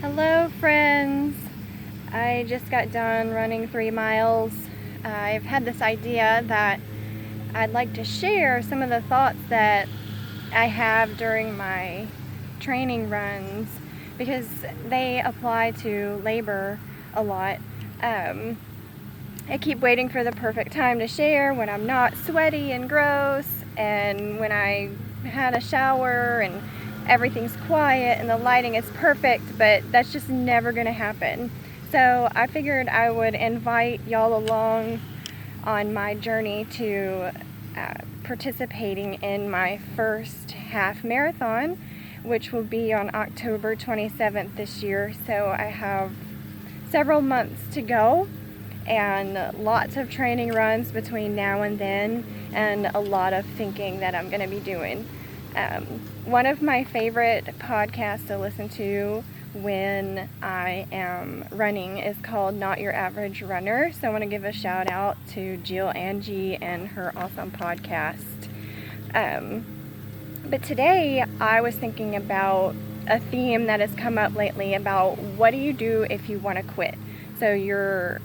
Hello friends! I just got done running 3 miles. I've had this idea that I'd like to share some of the thoughts that I have during my training runs because they apply to labor a lot. I keep waiting for the perfect time to share when I'm not sweaty and gross and when I had a shower and everything's quiet and the lighting is perfect, but that's just never going to happen. So I figured I would invite y'all along on my journey to participating in my first half marathon, which will be on October 27th this year. So I have several months to go and lots of training runs between now and then and a lot of thinking that I'm going to be doing. One of my favorite podcasts to listen to when I am running is called Not Your Average Runner. So I want to give a shout out to Angie and her awesome podcast. But today I was thinking about a theme that has come up lately about what do you do if you want to quit. So you're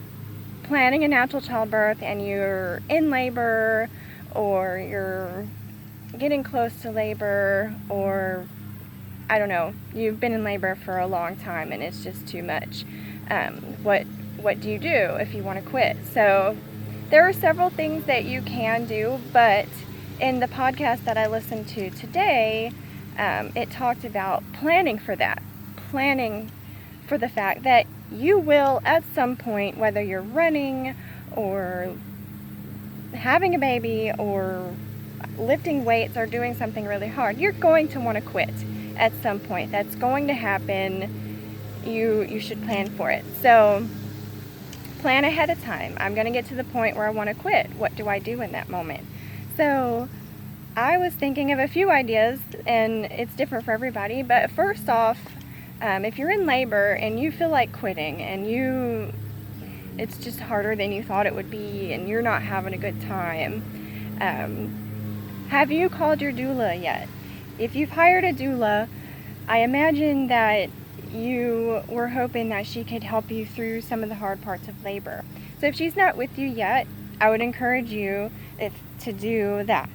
planning a natural childbirth and you're in labor, or you're getting close to labor, or I don't know, you've been in labor for a long time and it's just too much. What do you do if you want to quit? So there are several things that you can do, but in the podcast that I listened to today, it talked about planning for that, planning for the fact that you will at some point, whether you're running or having a baby or lifting weights or doing something really hard, you're going to want to quit at some point. That's going to happen. You should plan for it. So plan ahead of time. I'm going to get to the point where I want to quit. What do I do in that moment? So I was thinking of a few ideas, and it's different for everybody. But first off, if you're in labor and you feel like quitting and it's just harder than you thought it would be and you're not having a good time, have you called your doula yet? If you've hired a doula, I imagine that you were hoping that she could help you through some of the hard parts of labor. So if she's not with you yet, I would encourage you to do that.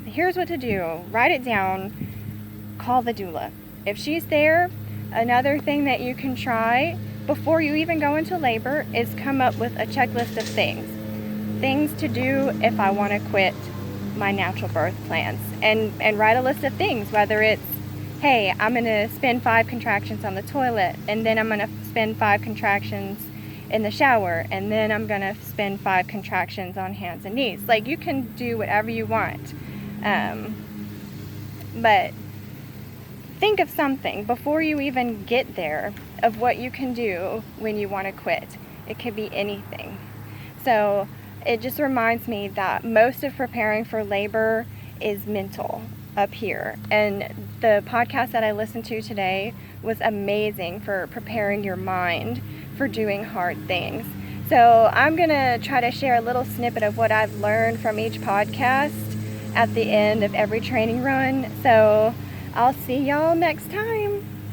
Here's what to do. Write it down. Call the doula. If she's there, another thing that you can try before you even go into labor is come up with a checklist of things to do if I want to quit my natural birth plans, and write a list of things, whether it's, hey, I'm going to spend 5 contractions on the toilet, and then I'm going to spend 5 contractions in the shower, and then I'm going to spend 5 contractions on hands and knees. Like, you can do whatever you want, but think of something before you even get there of what you can do when you want to quit. It could be anything. So it just reminds me that most of preparing for labor is mental up here. And the podcast that I listened to today was amazing for preparing your mind for doing hard things. So I'm going to try to share a little snippet of what I've learned from each podcast at the end of every training run. So I'll see y'all next time.